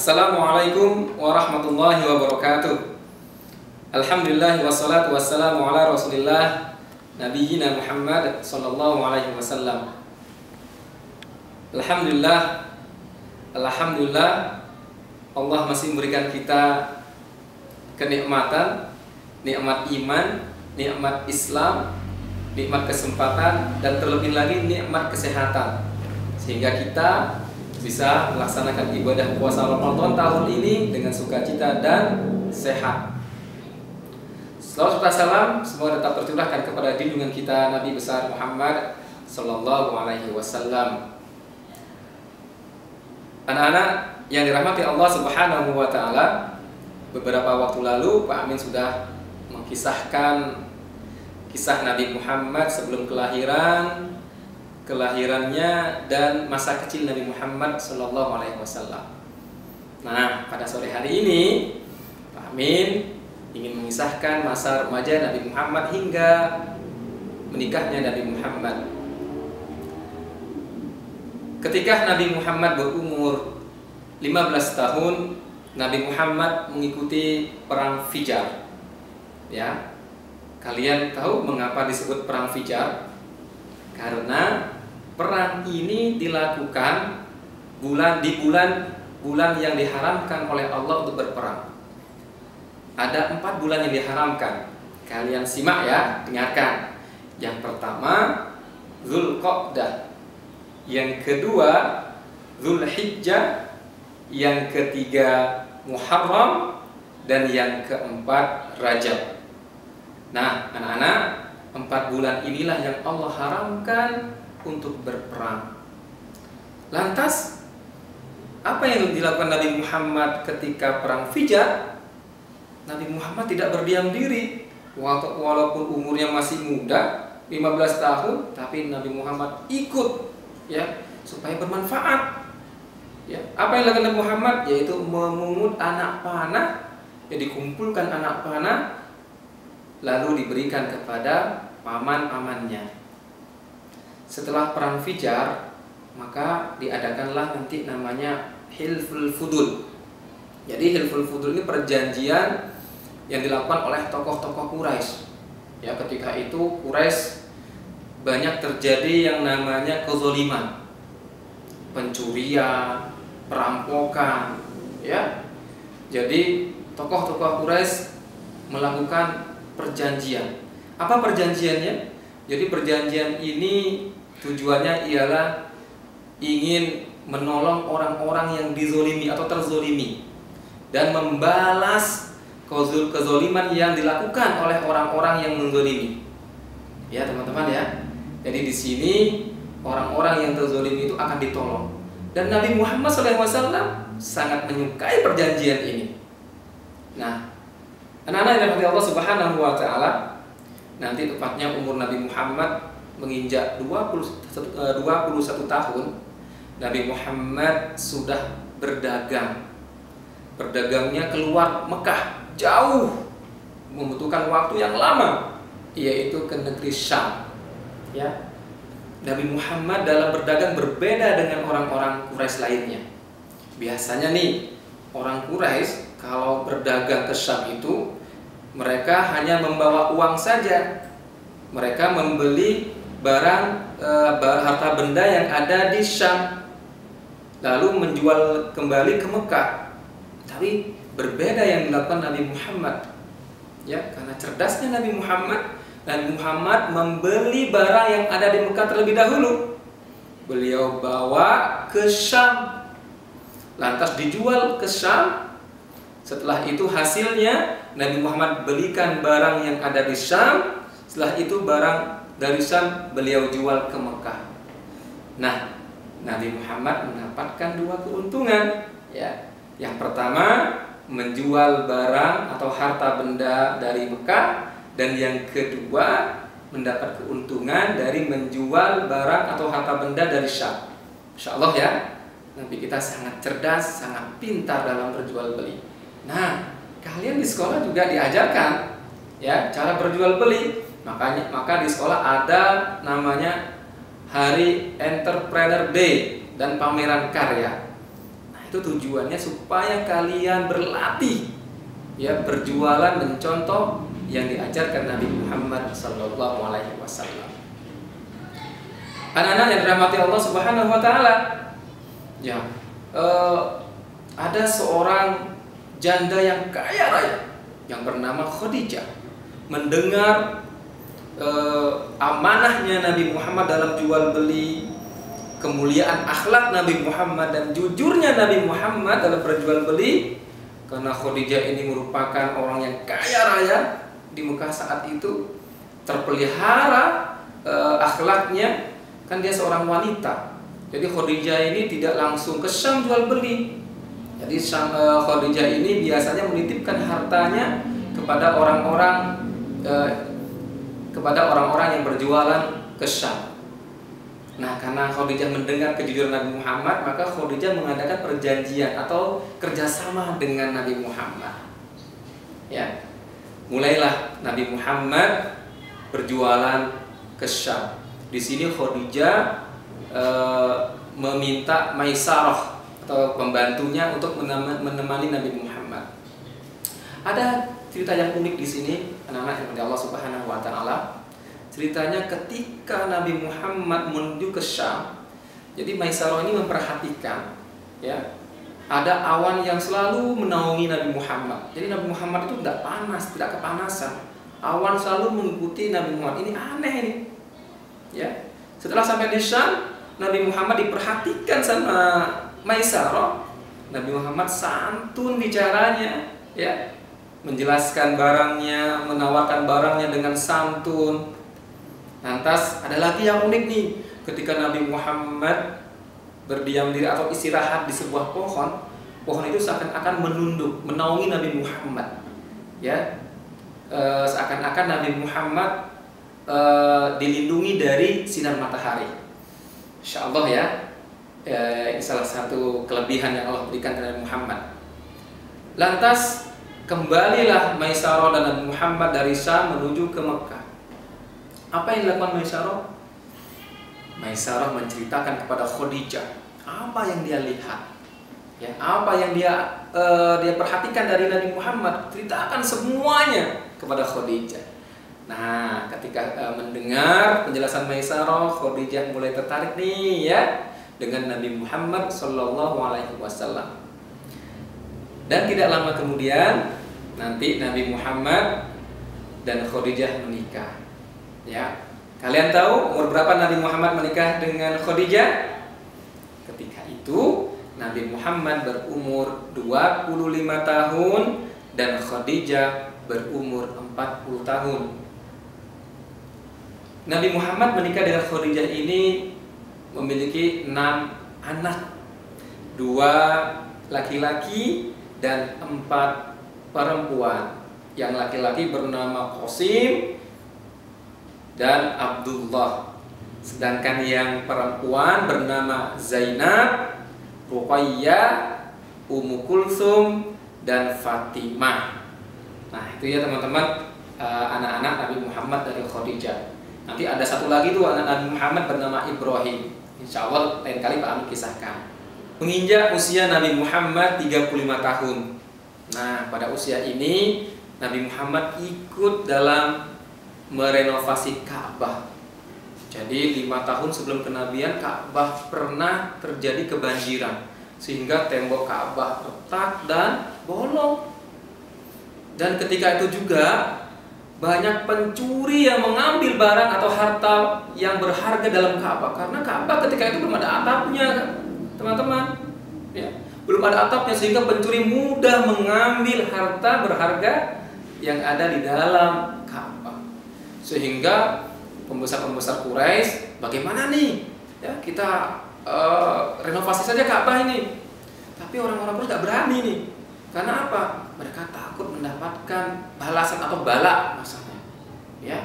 Assalamualaikum warahmatullahi wabarakatuh. Alhamdulillah wassalatu wassalamu ala Rasulillah Nabiyyina Muhammad sallallahu alaihi wasallam. Alhamdulillah, Allah masih memberikan kita kenikmatan, nikmat iman, nikmat Islam, nikmat kesempatan, dan terlebih lagi nikmat kesehatan, sehingga kita bisa melaksanakan ibadah puasa Ramadan tahun ini dengan sukacita dan sehat. Salawat serta salam semoga tetap tercurahkan kepada junjungan kita Nabi besar Muhammad sallallahu alaihi wasallam. Anak-anak yang dirahmati Allah Subhanahu wa taala, beberapa waktu lalu Pak Amin sudah mengkisahkan kisah Nabi Muhammad sebelum kelahirannya dan masa kecil Nabi Muhammad sallallahu alaihi wasallam. Nah, pada sore hari ini Pak Amin ingin mengisahkan masa remaja Nabi Muhammad hingga menikahnya Nabi Muhammad. Ketika Nabi Muhammad berumur 15 tahun, Nabi Muhammad mengikuti perang Fijar. Ya. Kalian tahu mengapa disebut perang Fijar? Karena perang ini dilakukan di bulan yang diharamkan oleh Allah untuk berperang. Ada 4 bulan yang diharamkan. Kalian simak ya, dengarkan. Yang pertama Dzulqa'dah, yang kedua Dzulhijjah, yang ketiga Muharram, dan yang keempat Rajab. Nah, anak-anak, 4 bulan inilah yang Allah haramkan untuk berperang. Lantas, apa yang dilakukan Nabi Muhammad ketika perang Fijar? Nabi Muhammad tidak berdiam diri. Walaupun umurnya masih muda, 15 tahun, tapi Nabi Muhammad ikut, ya, supaya bermanfaat. Ya, apa yang dilakukan Nabi Muhammad? Yaitu memungut anak panah, ya, dikumpulkan anak panah, lalu diberikan kepada paman-pamannya. Setelah perang Fijar, maka diadakanlah nanti namanya Hilful Fudul. Jadi Hilful Fudul ini perjanjian yang dilakukan oleh tokoh-tokoh Quraisy. Ya, ketika itu Quraisy banyak terjadi yang namanya kezaliman, pencurian, perampokan, ya. Jadi tokoh-tokoh Quraisy melakukan perjanjian. Apa perjanjiannya? Jadi perjanjian ini tujuannya ialah ingin menolong orang-orang yang dizolimi atau terzolimi dan membalas kezoliman yang dilakukan oleh orang-orang yang menzolimi. Ya, teman-teman ya. Jadi di sini orang-orang yang terzolimi itu akan ditolong. Dan Nabi Muhammad SAW sangat menyukai perjanjian ini. Nah, anak-anak yang dirahmati Allah Subhanahu wa taala, nanti tepatnya umur Nabi Muhammad menginjak 21 tahun, Nabi Muhammad sudah berdagang. Berdagangnya keluar Mekah, jauh, membutuhkan waktu yang lama, yaitu ke negeri Syam. Ya. Nabi Muhammad dalam berdagang berbeda dengan orang-orang Quraisy lainnya. Biasanya nih, orang Quraisy kalau berdagang ke Syam itu mereka hanya membawa uang saja. Mereka membeli barang harta benda yang ada di Syam, lalu menjual kembali ke Mekah. Tapi berbeda yang dilakukan Nabi Muhammad. Ya, karena cerdasnya Nabi Muhammad membeli barang yang ada di Mekah terlebih dahulu. Beliau bawa ke Syam, lantas dijual ke Syam. Setelah itu hasilnya Nabi Muhammad belikan barang yang ada di Syam. Setelah itu barang dari Syam beliau jual ke Mekah. Nah, Nabi Muhammad mendapatkan 2 keuntungan. Ya. Yang pertama, menjual barang atau harta benda dari Mekah. Dan yang kedua, mendapat keuntungan dari menjual barang atau harta benda dari Syam. Insya Allah ya, Nabi kita sangat cerdas, sangat pintar dalam berjual beli. Nah, kalian di sekolah juga diajarkan ya cara berjual beli. Maka di sekolah ada namanya Hari Entrepreneur Day dan pameran karya. Nah, itu tujuannya supaya kalian berlatih, ya, berjualan mencontoh yang diajarkan Nabi Muhammad Sallallahu Alaihi Wasallam. Anak-anak yang dirahmati Allah Subhanahu Wa Taala, ya, ada seorang janda yang kaya raya yang bernama Khadijah mendengar amanahnya Nabi Muhammad dalam jual beli, kemuliaan akhlak Nabi Muhammad dan jujurnya Nabi Muhammad dalam berjual beli. Karena Khadijah ini merupakan orang yang kaya raya di Mekah saat itu, terpelihara akhlaknya, kan dia seorang wanita. Jadi Khadijah ini tidak langsung ke Syam jual beli. Jadi Khadijah ini biasanya menitipkan hartanya kepada orang-orang yang berjualan ke Syam. Nah, karena Khadijah mendengar kejujuran Nabi Muhammad, maka Khadijah mengadakan perjanjian atau kerjasama dengan Nabi Muhammad. Ya, mulailah Nabi Muhammad berjualan ke Syam. Di sini Khadijah meminta Maisarah atau pembantunya untuk menemani Nabi Muhammad. Ada cerita yang unik di sini, anak-anak yang dari Allah Subhanahu Wa Taala. Ceritanya ketika Nabi Muhammad menuju ke Syam, jadi Maisarah ini memperhatikan, ya, ada awan yang selalu menaungi Nabi Muhammad. Jadi Nabi Muhammad itu tidak panas, tidak kepanasan. Awan selalu mengikuti Nabi Muhammad. Ini aneh ini, ya. Setelah sampai di Syam, Nabi Muhammad diperhatikan sama Maisarah. Nabi Muhammad santun bicaranya, ya, menjelaskan barangnya, menawarkan barangnya dengan santun. Lantas ada lagi yang unik nih, ketika Nabi Muhammad berdiam diri atau istirahat di sebuah pohon, pohon itu seakan-akan menunduk, menaungi Nabi Muhammad, ya, seakan-akan Nabi Muhammad dilindungi dari sinar matahari. Insya Allah, ya, ini salah satu kelebihan yang Allah berikan kepada Nabi Muhammad. Lantas kembalilah Maisarah dan Nabi Muhammad dari Syam menuju ke Mekah. Apa yang dilakukan Maisarah? Maisarah menceritakan kepada Khadijah apa yang dia lihat, ya, apa yang dia perhatikan dari Nabi Muhammad. Ceritakan semuanya kepada Khadijah. Nah, ketika mendengar penjelasan Maisarah, Khadijah mulai tertarik nih, ya, dengan Nabi Muhammad Sallallahu Alaihi Wasallam. Dan tidak lama kemudian nanti Nabi Muhammad dan Khadijah menikah. Ya, kalian tahu umur berapa Nabi Muhammad menikah dengan Khadijah? Ketika itu Nabi Muhammad berumur 25 tahun dan Khadijah berumur 40 tahun. Nabi Muhammad menikah dengan Khadijah ini memiliki 6 anak, 2 laki-laki dan 4 perempuan. Yang laki-laki bernama Qasim dan Abdullah, sedangkan yang perempuan bernama Zainab, Ruqayyah, Ummu Kulsum, dan Fatimah. Nah, itu ya teman-teman, anak-anak Nabi Muhammad dari Khadijah. Nanti ada satu lagi tuh anak Nabi Muhammad bernama Ibrahim. Insya Allah lain kali Pak Amin kisahkan. Menginjak usia Nabi Muhammad 35 tahun. Nah, pada usia ini Nabi Muhammad ikut dalam merenovasi Ka'bah. Jadi 5 tahun sebelum kenabian Ka'bah pernah terjadi kebanjiran, sehingga tembok Ka'bah retak dan bolong. Dan ketika itu juga banyak pencuri yang mengambil barang atau harta yang berharga dalam Ka'bah, karena Ka'bah ketika itu belum ada atapnya, teman-teman, ya, belum ada atapnya, sehingga pencuri mudah mengambil harta berharga yang ada di dalam Ka'bah. Sehingga pembesar-pembesar Quraisy, bagaimana nih, ya, kita renovasi saja Ka'bah ini. Tapi orang-orang Quraisy gak berani nih. Karena apa? Mereka takut mendapatkan balasan atau bala maksudnya, ya.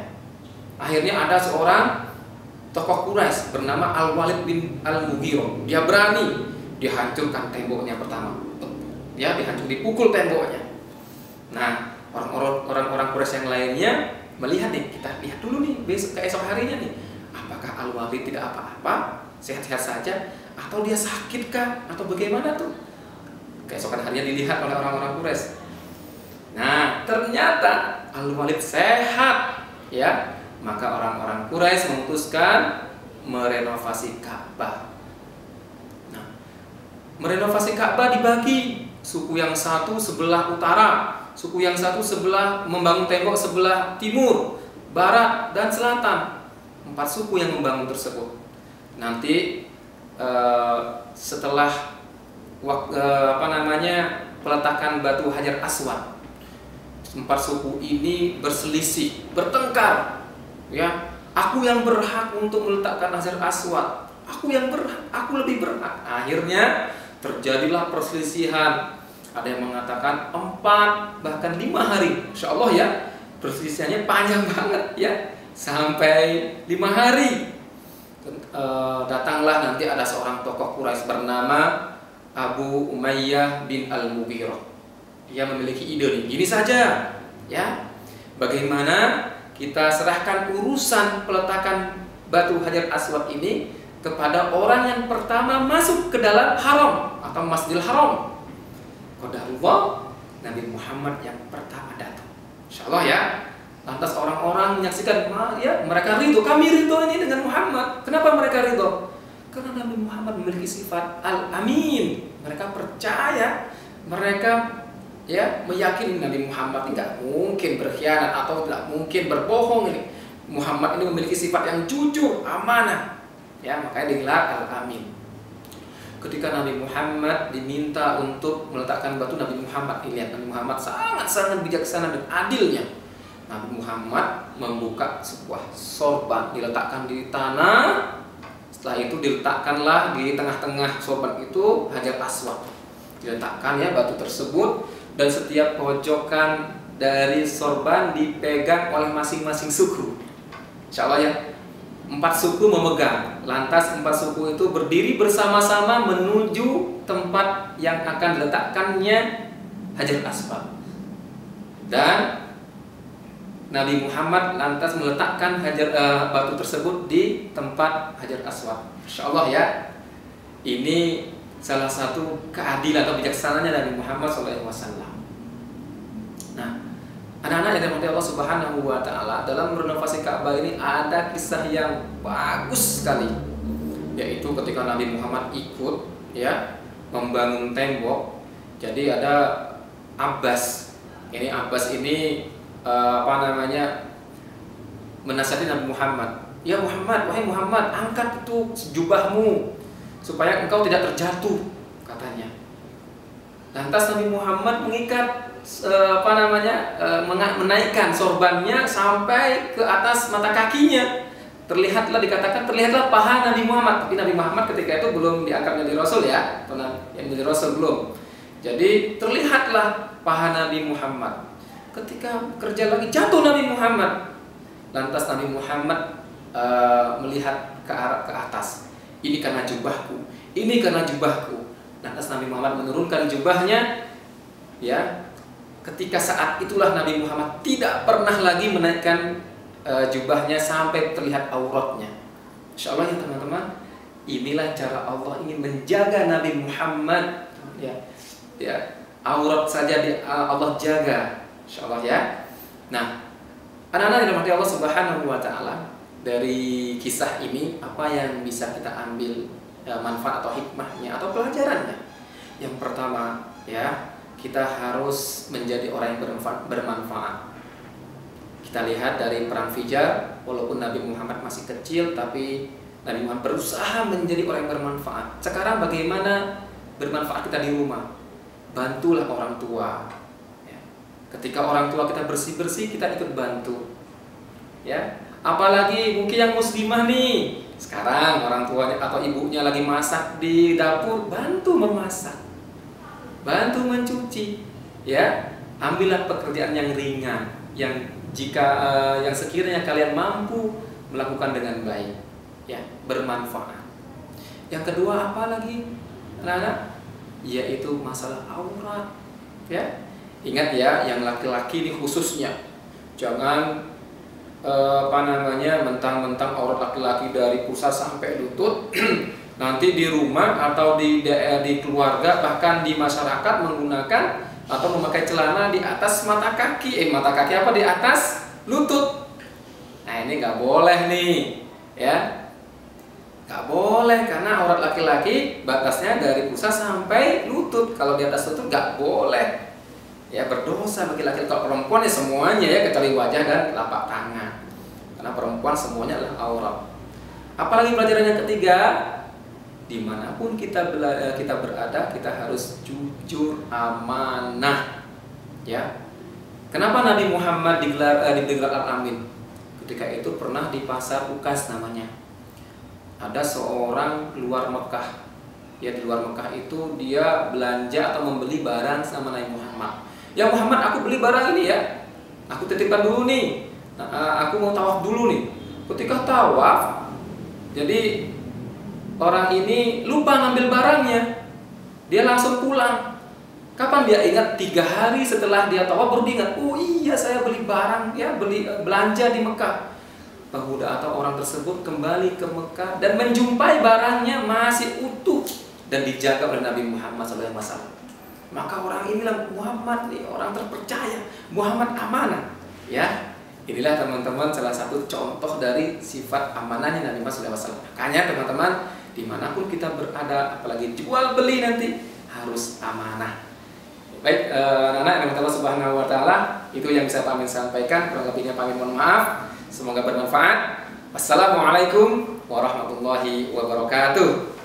Akhirnya ada seorang tokoh Quraisy bernama Al-Walid bin Al-Mughirah. Dia berani, dia hancurkan temboknya pertama. Ya, dipukul temboknya. Nah, orang-orang Quraisy yang lainnya melihat nih, kita lihat dulu nih besok keesok harinya nih, apakah Al-Walid tidak apa-apa, sehat-sehat saja, atau dia sakit kah, atau bagaimana tuh? keesokan harinya dilihat oleh orang-orang Quraisy. Nah, ternyata Al-Walid sehat, ya. Maka orang-orang Quraisy memutuskan merenovasi Ka'bah. Nah, merenovasi Ka'bah dibagi. Suku yang satu sebelah utara, suku yang satu sebelah membangun tembok sebelah timur, barat, dan selatan. 4 suku yang membangun tersebut. Nanti setelah peletakan batu Hajar Aswad, 4 suku ini berselisih, bertengkar. Ya, aku yang berhak untuk meletakkan Hajar Aswad. Aku yang berhak, aku lebih berhak. Akhirnya terjadilah perselisihan. Ada yang mengatakan 4 bahkan 5 hari. Insya Allah ya, perselisihannya panjang banget ya, sampai 5 hari. Datanglah nanti ada seorang tokoh Quraisy bernama Abu Umayyah bin Al-Mughirah. Dia memiliki ide nih, gini saja ya, bagaimana kita serahkan urusan peletakan batu Hajar Aswad ini kepada orang yang pertama masuk ke dalam haram atau Masjidil Haram. Qadarullah, Nabi Muhammad yang pertama datang. Insya Allah ya. Lantas orang-orang menyaksikan, ya, mereka ridho. Kami ridho ini dengan Muhammad. Kenapa mereka ridho? Karena Nabi Muhammad memiliki sifat Al-Amin. Mereka percaya, mereka ya meyakini Nabi Muhammad tidak mungkin berkhianat atau tidak mungkin berbohong ini. Muhammad ini memiliki sifat yang jujur, amanah. Ya, makanya digelar Al-Amin. Ketika Nabi Muhammad diminta untuk meletakkan batu, Nabi Muhammad, lihat Nabi Muhammad sangat-sangat bijaksana dan adilnya. Nabi Muhammad membuka sebuah sorban, diletakkan di tanah. Setelah itu diletakkanlah di tengah-tengah sorban itu Hajar Aswad. Diletakkan ya batu tersebut, dan setiap pojokan dari sorban dipegang oleh masing-masing suku. Insya Allah ya, 4 suku memegang. Lantas 4 suku itu berdiri bersama-sama menuju tempat yang akan diletakkannya Hajar Aswad. Dan Nabi Muhammad lantas meletakkan batu tersebut di tempat Hajar Aswad. Insya Allah ya, ini salah satu keadilan atau bijaksananya Nabi Muhammad SAW. Nah, anak-anak yang dirahmati Allah Subhanahu wa Ta'ala, dalam renovasi Ka'bah ini ada kisah yang bagus sekali, yaitu ketika Nabi Muhammad ikut ya membangun tembok. Jadi ada Abbas. Ini Abbas ini menasihati Nabi Muhammad. Ya Muhammad, wahai Muhammad, angkat itu jubahmu supaya engkau tidak terjatuh, katanya. Lantas Nabi Muhammad mengikat menaikkan sorbannya sampai ke atas mata kakinya. Terlihatlah paha Nabi Muhammad. Tapi Nabi Muhammad ketika itu belum diangkat menjadi Rasul ya, yang menjadi Rasul belum. Jadi terlihatlah paha Nabi Muhammad. Ketika kerja lagi jatuh Nabi Muhammad. Lantas Nabi Muhammad melihat ke atas. Ini karena jubahku. Ini karena jubahku. Lantas Nabi Muhammad menurunkan jubahnya. Ya. Ketika saat itulah Nabi Muhammad tidak pernah lagi menaikkan jubahnya sampai terlihat auratnya. Insya Allah ya teman-teman, inilah cara Allah ingin menjaga Nabi Muhammad. Ya, aurat saja Allah jaga. Insya Allah ya. Nah, anak-anak yang dirahmati Allah Subhanahu wa Ta'ala, dari kisah ini apa yang bisa kita ambil manfaat atau hikmahnya atau pelajarannya? Yang pertama ya, kita harus menjadi orang yang bermanfaat. Kita lihat dari perang Fijar, walaupun Nabi Muhammad masih kecil, tapi Nabi Muhammad berusaha menjadi orang yang bermanfaat. Sekarang bagaimana bermanfaat kita di rumah? Bantulah orang tua. Ya. Ketika orang tua kita bersih-bersih, kita ikut bantu. Ya. Apalagi mungkin yang muslimah nih, sekarang orang tuanya atau ibunya lagi masak di dapur, bantu memasak. Bantu mencuci, ya. Ambillah pekerjaan yang ringan, yang sekiranya kalian mampu melakukan dengan baik, ya, bermanfaat. Yang kedua apa lagi, anak-anak? Yaitu masalah aurat, ya. Ingat ya, yang laki-laki ini khususnya, jangan mentang-mentang aurat laki-laki dari pusar sampai lutut, Nanti di rumah atau di keluarga, bahkan di masyarakat menggunakan atau memakai celana di atas mata kaki. Mata kaki apa? Di atas lutut. Nah, ini nggak boleh nih, ya. Nggak boleh, karena aurat laki-laki batasnya dari pusat sampai lutut. Kalau di atas lutut nggak boleh. Ya, berdosa bagi laki-laki. Kalau perempuan ya semuanya, ya, kecuali wajah dan telapak tangan. Karena perempuan semuanya adalah aurat. Apalagi pelajaran yang ketiga, dimanapun kita berada, kita harus jujur, amanah. Ya, kenapa Nabi Muhammad digelar Al-Amin? Ketika itu pernah di pasar Ukas namanya. Ada seorang keluar Mekah. Ya, di luar Mekah itu dia belanja atau membeli barang sama Nabi Muhammad. Ya Muhammad, aku beli barang ini ya. Aku titipkan dulu nih. Aku mau tawaf dulu nih. Ketika tawaf, jadi orang ini lupa ngambil barangnya. Dia langsung pulang. Kapan dia ingat? 3 hari setelah dia tawaf baru diingat. Oh iya, saya beli barang, ya, belanja di Mekah. Pemuda atau orang tersebut kembali ke Mekah dan menjumpai barangnya masih utuh dan dijaga oleh Nabi Muhammad SAW. Maka orang inilah Muhammad nih, orang terpercaya, Muhammad amanah. Ya, inilah teman-teman salah satu contoh dari sifat amanahnya Nabi Muhammad SAW. Makanya teman-teman, dimanapun kita berada, apalagi jual beli nanti harus amanah. Baik, anak-anak yang Allah Subhanahu Wa Taala, itu yang bisa kami sampaikan. Kurang lebihnya kami mohon maaf. Semoga bermanfaat. Wassalamualaikum warahmatullahi wabarakatuh.